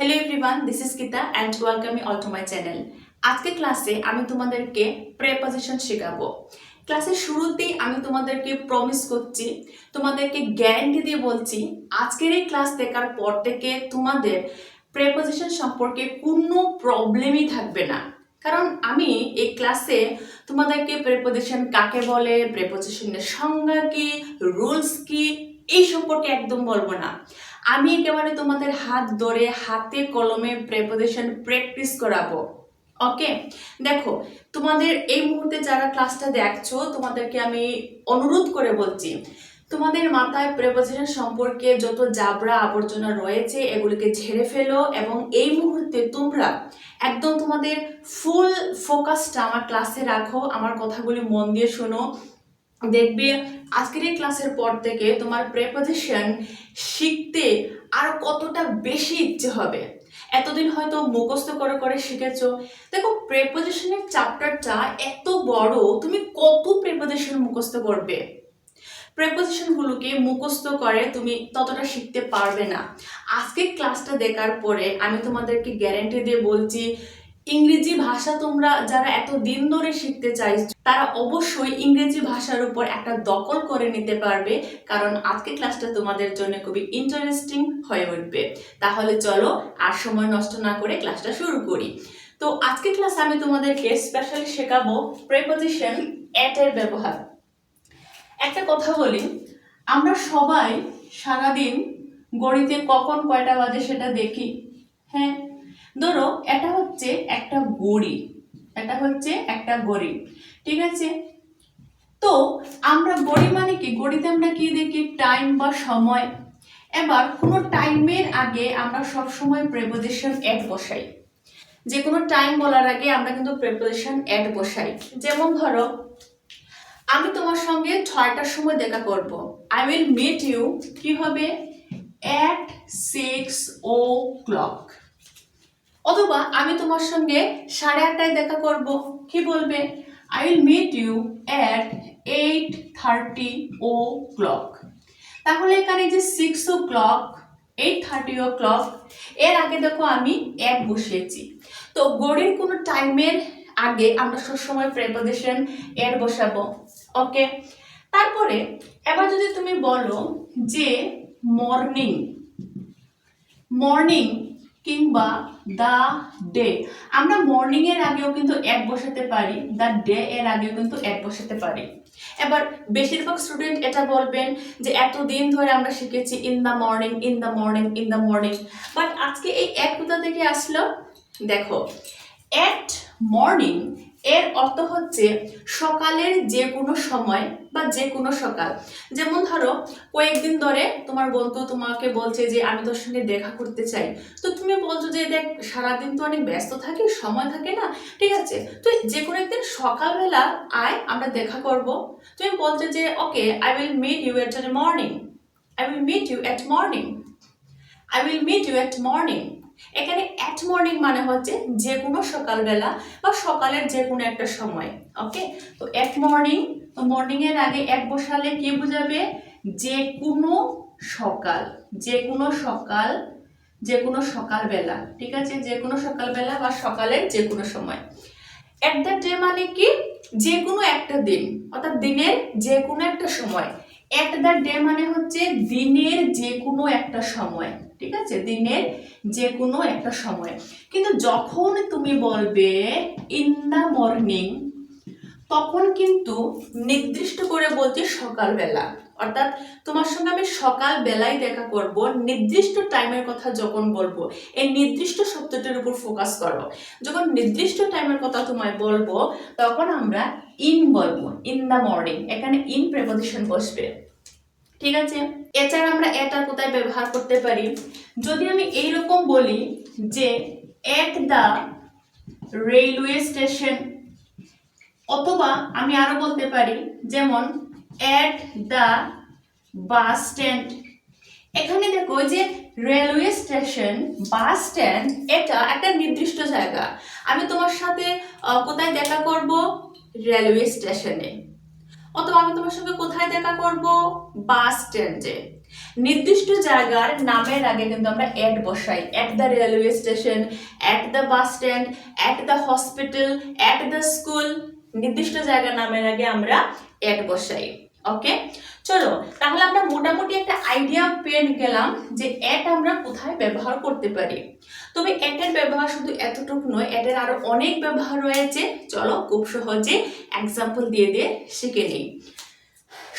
Hello everyone, this is Geeta and welcome you all to my channel. আজকে ক্লাসে আমি তোমাদেরকে প্রেপোজিশন শেখাবো। ক্লাসের শুরুতেই আমি তোমাদেরকে প্রমিস করছি, তোমাদেরকে গ্যারান্টি দিয়ে বলছি, আজকের এই ক্লাস দেখার পর থেকে তোমাদের প্রেপোজিশন সম্পর্কে কোনো প্রবলেমই থাকবে না। কারণ আমি এই ক্লাসে তোমাদেরকে প্রেপোজিশন কাকে বলে, প্রেপোজিশনের সংজ্ঞা কি, রুলস কি, এই সম্পর্কে একদম বলবো না। আমি একেবারে তোমাদের হাত ধরে হাতে কলমে প্রেপোজিশন প্র্যাকটিস করাবো। ওকে, দেখো তোমাদের এই মুহূর্তে যারা ক্লাসটা দেখছো তোমাদেরকে আমি অনুরোধ করে বলছি, তোমাদের মাথায় প্রেপোজিশন সম্পর্কে যত জাবরা আবর্জনা রয়েছে এগুলিকে ঝেড়ে ফেলো এবং এই মুহূর্তে তোমরা একদম তোমাদের ফুল ফোকাসটা আমার ক্লাসে রাখো, আমার কথাগুলি মন দিয়ে শোনো। দেখবে আজকের এই ক্লাসের পর থেকে তোমার প্রেপোজিশন শিখতে আর কতটা বেশি ইচ্ছে হবে। এতদিন হয়তো মুখস্থ করে করে শিখেছো, দেখো প্রেপোজিশনের চ্যাপ্টারটা এত বড়, তুমি কত প্রেপোজিশন মুখস্থ করবে? প্রেপোজিশনগুলোকে মুখস্থ করে তুমি ততটা শিখতে পারবে না। আজকে ক্লাসটা দেখার পরে আমি তোমাদেরকে গ্যারান্টি দিয়ে বলছি, ইংরেজি ভাষা তোমরা যারা এত দিন ধরে শিখতে চাইছো তারা অবশ্যই ইংরেজি ভাষার উপর একটা দখল করে নিতে পারবে, কারণ আজকে ক্লাসটা তোমাদের জন্য খুবই ইন্টারেস্টিং হয়ে উঠবে। তাহলে চলো আর সময় নষ্ট না করে ক্লাসটা শুরু করি। তো আজকে ক্লাসে আমি তোমাদেরকে স্পেশালি শেখাবো প্রেপোজিশন এট এর ব্যবহার। একটা কথা বলি, আমরা সবাই সারাদিন ঘড়িতে কখন কয়টা বাজে সেটা দেখি। হ্যাঁ, ধরো এটা হচ্ছে একটা ঘড়ি, ঠিক আছে? তো আমরা ঘড়ি মানে কি, ঘড়িতে আমরা কি দেখি? টাইম বা সময়। এবার কোনো টাইমের আগে আমরা সব সময় প্রেপোজিশন এট বসাই। যে কোনো টাইম বলার আগে আমরা কিন্তু প্রেপোজিশন এট বসাই। যেমন ধরো আমি তোমার সঙ্গে 6টার সময় দেখা করব, আই উইল মিট ইউ, কি হবে? at 6 o'clock। অথবা আমি তোমার সঙ্গে 8:30টায় দেখা করব, কি বলবে? I will meet you at 8:30 o'clock। তাহলে এখানে যে 6 o'clock, 8:30 o'clock, এর আগে দেখো আমি এক বসিয়েছি। তো ঘড়ির কোনো টাইমের আগে আমরা সবসময় প্রেপোজিশন এর বসাবো। ওকে, তারপরে এবার যদি তুমি বলো যে মর্নিং কিংবা দ্য ডে, আমরা মর্নিং এর আগেও কিন্তু এক বসাতে পারি, দ্য ডে এর আগেও কিন্তু এক বসাতে পারি। এবার বেশিরভাগ স্টুডেন্ট এটা বলবেন যে এতদিন ধরে আমরা শিখেছি ইন দ্য মর্নিং, বাট আজকে এই এক কোথা থেকে আসলো? দেখো, এট মর্নিং এর অর্থ হচ্ছে সকালের যে কোনো সময় বা যে কোনো সকাল। যেমন ধরো কয়েকদিন ধরে তোমার বন্ধু তোমাকে বলছে যে আমি তোর সঙ্গে দেখা করতে চাই, তো তুমি বলছো যে দেখ সারাদিন তো অনেক ব্যস্ত থাকি, সময় থাকে না, ঠিক আছে, তো যে কোনো একদিন সকালবেলা আয়, আমরা দেখা করব। তুমি বলছো যে okay, I will meet you at morning. এখানে অ্যাট মর্নিং মানে হচ্ছে যে কোনো সকালবেলা বা সকালের যে কোনো একটা সময়। ওকে, তো অ্যাট মর্নিং, তো মর্নিং এর আগে এক বসালে কি বোঝাবে? যে কোনো সকালবেলা, ঠিক আছে, যে কোনো সকালবেলা বা সকালের যে কোনো সময়। এট দ্য ডে মানে কি? যে কোনো একটা দিন, অর্থাৎ দিনের যে কোনো একটা সময়। এট দ্য ডে মানে হচ্ছে দিনের যে কোনো একটা সময়, ঠিক আছে, দিনের যে কোনো একটা সময়। কিন্তু যখন তুমি বলবে ইন দ্য মর্নিং, তখন কিন্তু নির্দিষ্ট করে বলছি সকালবেলা, অর্থাৎ তোমার সঙ্গে আমি সকালবেলায় দেখা করব, নির্দিষ্ট টাইমের কথা যখন বলবো, এই নির্দিষ্ট শব্দটির উপর ফোকাস করো। যখন নির্দিষ্ট টাইমের কথা তোমায় বলবো তখন আমরা ইন বলবো, ইন দ্য মর্নিং, এখানে ইন প্রেপোজিশন বসবে, ঠিক আছে? এছাড়া আমরা এটা কোথায় ব্যবহার করতে পারি? যদি আমি এইরকম বলি যে এট দ্য রেলওয়ে স্টেশন, অথবা আমি আরো বলতে পারি যেমন এট দ্য বাস স্ট্যান্ড। এখানে দেখো যে রেলওয়ে স্টেশন, বাস স্ট্যান্ড, এটা একটা নির্দিষ্ট জায়গা। আমি তোমার সাথে কোথায় দেখা করব? রেলওয়ে স্টেশনে। অথবা আমি তোমার সঙ্গে কোথায় দেখা করব? বাস স্ট্যান্ডে। নির্দিষ্ট জায়গার নামের আগে কিন্তু আমরা এট বসাই। At the railway station, at the bus stand, at the hospital, at the school, নির্দিষ্ট জায়গার নামের আগে আমরা এট বসাই। ওকে, চলো তাহলে আমরা মোটামুটি একটা আইডিয়া পেয়ে গেলাম যে এট আমরা কোথায় ব্যবহার করতে পারি। তবে এটের ব্যবহার শুধু এতটুকু নয়, এটের আরো অনেক ব্যবহার রয়েছে। চলো খুব সহজে এক্সাম্পল দিয়ে দিয়ে শিখে নিই।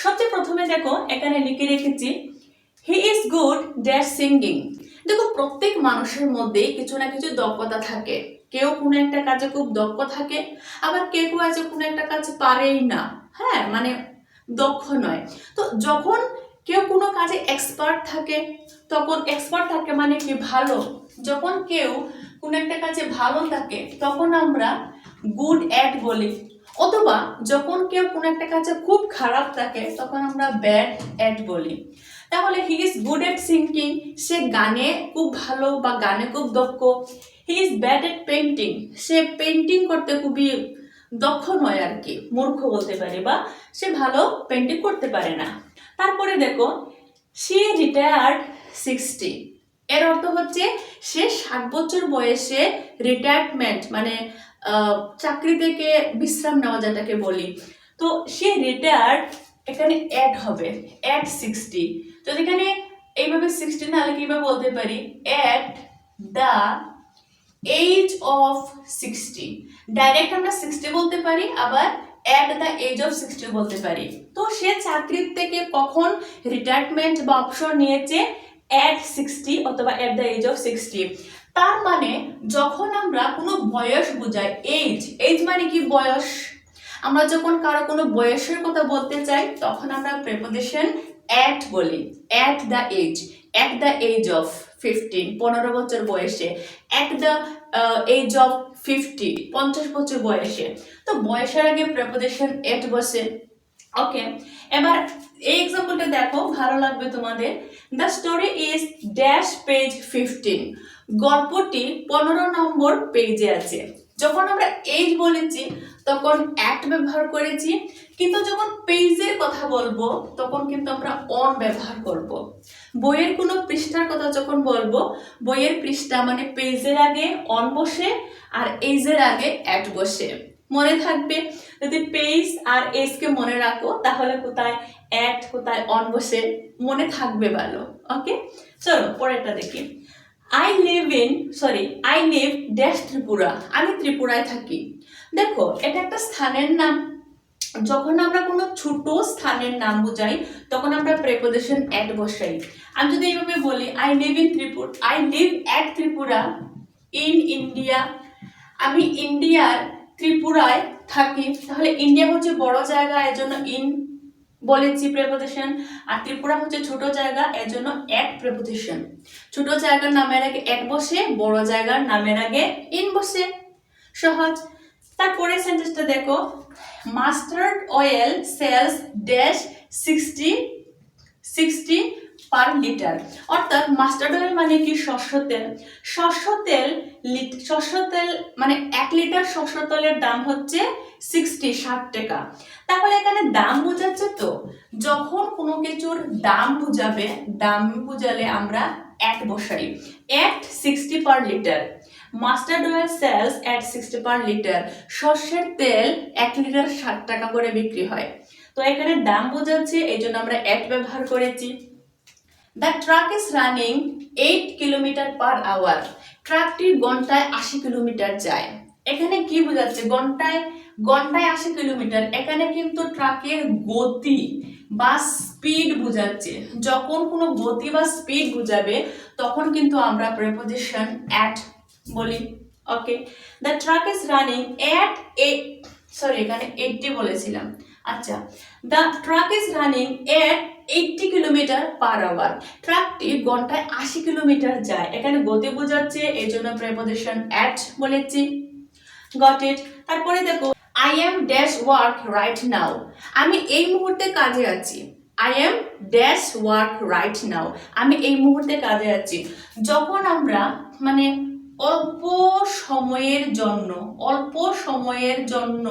সবচেয়ে প্রথমে দেখো এখানে লিখে রেখেছি হি ইজ গুড ড্যাট সিঙ্গিং। দেখো প্রত্যেক মানুষের মধ্যে কিছু না কিছু দক্ষতা থাকে। কেউ কোনো একটা কাজে খুব দক্ষ থাকে, আবার কেউ আছে কোনো একটা কাজ পারেই না, হ্যাঁ মানে দক্ষ নয়। তো যখন কেউ কোনো কাজে এক্সপার্ট থাকে, তখন এক্সপার্ট থাকে মানে কি ভালো। যখন কেউ কোনো একটা কাজে ভালো থাকে তখন আমরা গুড অ্যাট বলি, অথবা যখন কেউ কোনো একটা কাজে খুব খারাপ থাকে তখন আমরা ব্যাড অ্যাট বলি। তাহলে he is good at singing, সে গানে খুব ভালো বা গানে খুব দক্ষ। He is bad at painting, সে পেন্টিং করতে খুবই দক্ষ নয় আর কি, মূর্খ বলতে পারি, বা সে ভালো পেন্টিং করতে পারে না। তারপরে দেখো সে রিটায়ার্ড 60, এর অর্থ হচ্ছে সে 60 বছর বয়সে রিটায়ারমেন্ট মানে চাকরি থেকে বিশ্রাম নেওয়া যেটাকে বলি। তো সে রিটায়ার্ড এখানে অ্যাড হবে অ্যাট 60। তো এখানে এইভাবে 60 না লিখে কিভাবে বলতে পারি at the age of 60। Direct আমরা 60 বলতে পারি, আবার অ্যাট দ্য এজ অফ 60 বলতে পারি। তো সে চাকরির থেকে কখন রিটায়ারমেন্ট বা অবসর নিয়েছে অ্যাট 60 অথবা অ্যাট দ্য এজ অফ 60। তার মানে যখন আমরা কোনো বয়স বোঝাই, এজ, এজ মানে কি বয়স, আমরা যখন কারো কোনো বয়সের কথা বলতে চাই তখন আমরা প্রিপোজিশন অ্যাট বলি। At the age, at the age of 15, 15 বছর বয়সে। অ্যাট দ্য এজ অফ 50, 50 বছর বয়সে। তো বয়সের আগে প্রিপোজিশন অ্যাট বসে। ওকে, এবার এই এক্সাম্পলটা দেখো, ভালো লাগবে তোমাদের। The story is dash page 15, গল্পটি 15 নম্বর পেজে আছে। যখন আমরা এজ বলেছি তখন অ্যাট ব্যবহার করেছি, কিন্তু যখন পেজের কথা বলবো তখন কিন্তু আমরা অন ব্যবহার করব। বইয়ের কোনো পৃষ্ঠার কথা যখন বলবো, বইয়ের পৃষ্ঠা মানে পেজের আগে অন বসে আর এজের আগে অ্যাট বসে। মনে থাকবে, যদি পেজ আর এজকে মনে রাখো তাহলে কোথায় অ্যাট কোথায় অন বসে মনে থাকবে ভালো। ওকে, চলো পরেরটা দেখি। আই লিভ ড্যাশ ত্রিপুরা, আমি ত্রিপুরায় থাকি। দেখো এটা একটা স্থানের নাম। যখন আমরা কোনো ছোট স্থানের নাম বোঝাই তখন আমরা প্রিপোজিশন অ্যাট বসাই। আমি যদি এইভাবে বলি I live at Tripura in India, আমি ইন্ডিয়ার ত্রিপুরায় থাকি, তাহলে ইন্ডিয়া হচ্ছে বড় জায়গা, এর জন্য ইন বলেছি প্রিপোজিশন, আর ত্রিপুরা হচ্ছে ছোট জায়গা, এর জন্য অ্যাট প্রিপোজিশন। ছোট জায়গার নামের আগে অ্যাট বসে, বড় জায়গার নামের আগে ইন বসে, সহজ। তারপরে সেন্টেন্সটা দেখো, mustard oil sells dash 60 per litre. অর্থাৎ মাস্টার্ড অয়েল মানে কি শস্য তেল। শস্য তেল মানে 1 লিটার শস্য তেলের দাম হচ্ছে 60 টাকা। তাহলে এখানে দাম বোঝাচ্ছে, তো যখন কোনো কিছুর দাম বুঝাবে, দাম বুঝালে আমরা অ্যাট বসাই। At 60 per litre, mustard oil sells at 60 per litre. শস্যের তেল 1 লিটার 60 টাকা করে বিক্রি হয়। তো এখানে দাম বোঝাচ্ছে, এই জন্য আমরা অ্যাট ব্যবহার করেছি। The truck is running 8 kilometre per hour, ট্রাকটি ঘন্টায় 80 কিলোমিটার যায়। এখানে কি বোঝাচ্ছে, ঘন্টায় 80 কিলোমিটার, এখানে কিন্তু ট্রাকের গতি বা স্পিড বোঝাচ্ছে। যখন কোনো গতি বা স্পিড বোঝাবে তখন কিন্তু আমরা প্রিপোজিশন অ্যাট বলি। Okay, the truck is running at এখানে 80 বলেছিলাম। আচ্ছা, the truck is running at 80 kilometre per hour, ট্রাকটি ঘন্টায় 80 কিলোমিটার যায়। এখানে গতি বোঝাচ্ছে, এই জন্য প্রিপোজিশন অ্যাট বলেছি। Got it. তারপরে দেখো, I am dash work right now, আমি এই মুহূর্তে কাজে আছি। I am dash work right now, আমি এই মুহূর্তে কাজে আছি। যখন আমরা মানে অল্প সময়ের জন্য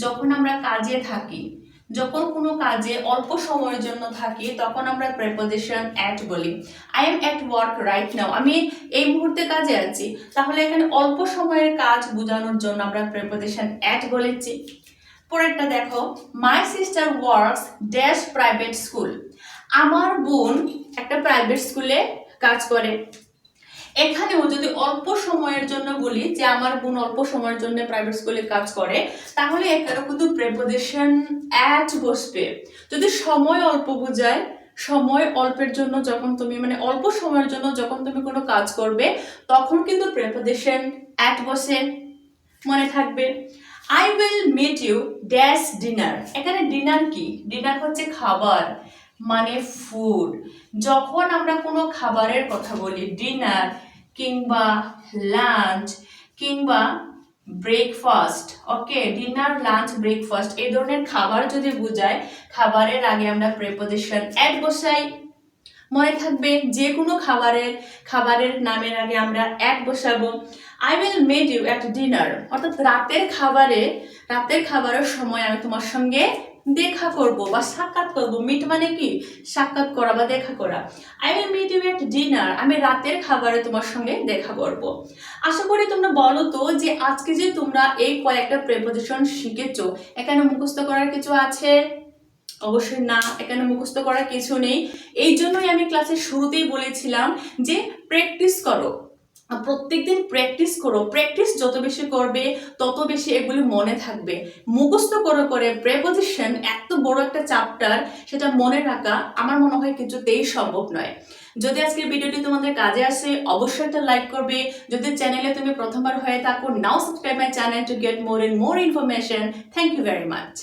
যখন আমরা কাজে থাকি, যখন কোনো কাজে অল্প সময়ের জন্য থাকি তখন আমরা প্রেপোজিশন অ্যাট বলি। I am at work right now, আমি এই মুহূর্তে কাজে আছি। তাহলে এখানে অল্প সময়ের কাজ বোঝানোর জন্য আমরা প্রেপোজিশন অ্যাট বলেছি। পরেরটা দেখো, my sister works dash private school. আমার বোন একটা প্রাইভেট স্কুলে কাজ করে। এখানেও যদি অল্প সময়ের জন্য বলি যে আমার বোন অল্প সময়ের জন্য প্রাইভেট স্কুলে কাজ করে, তাহলে এখানে কিন্তু প্রেপোজিশন অ্যাট বসবে। যদি সময় অল্প বোঝায়, সময় অল্পের জন্য যখন তুমি অল্প সময়ের জন্য যখন তুমি কোনো কাজ করবে তখন কিন্তু প্রেপোজিশন অ্যাট বসে, মনে থাকবে। I will meet you dash dinner. এখানে ডিনার কি? ডিনার হচ্ছে খাবার, মানে ফুড। যখন আমরা কোনো খাবারের কথা বলি, ডিনার কিংবা লাঞ্চ কিংবা ব্রেকফাস্ট, ওকে, ডিনার লাঞ্চ ব্রেকফাস্ট এই ধরনের খাবার যদি বোঝায়, খাবারের আগে আমরা প্রেপোজিশন অ্যাট বসাই। মনে থাকবে, যে কোনো খাবারের নামের আগে আমরা অ্যাট বসাবো। I will meet you at dinner, অর্থাৎ রাতের খাবারের সময় আমি তোমার সঙ্গে দেখা করব বা সাক্ষাৎ করব। মিট মানে কি? সাক্ষাৎ করা বা দেখা করা। I will meet you at dinner, আমি রাতের খাবারে তোমার সঙ্গে দেখা করব। আশা করি তোমরা বলো তো যে আজকে যে তোমরা এই কয়েকটা প্রেপোজিশন শিখেছো, এখানে মুখস্থ করার কিছু আছে? অবশ্যই না, এখানে মুখস্থ করার কিছু নেই। এই জন্যই আমি ক্লাসের শুরুতেই বলেছিলাম যে প্র্যাকটিস করো, প্রত্যেকদিন প্র্যাকটিস করো। প্র্যাকটিস যত বেশি করবে তত বেশি এগুলি মনে থাকবে। মুখস্থ করে প্রেপোজিশন এত বড় একটা চ্যাপ্টার, সেটা মনে রাখা আমার মনে হয় কিছুতেই সম্ভব নয়। যদি আজকের ভিডিওটি তোমাদের কাজে আসে অবশ্যই একটা লাইক করবে। যদি চ্যানেলে তুমি প্রথমবার হয়ে থাকো, now subscribe my channel to get more information. Thank you very much.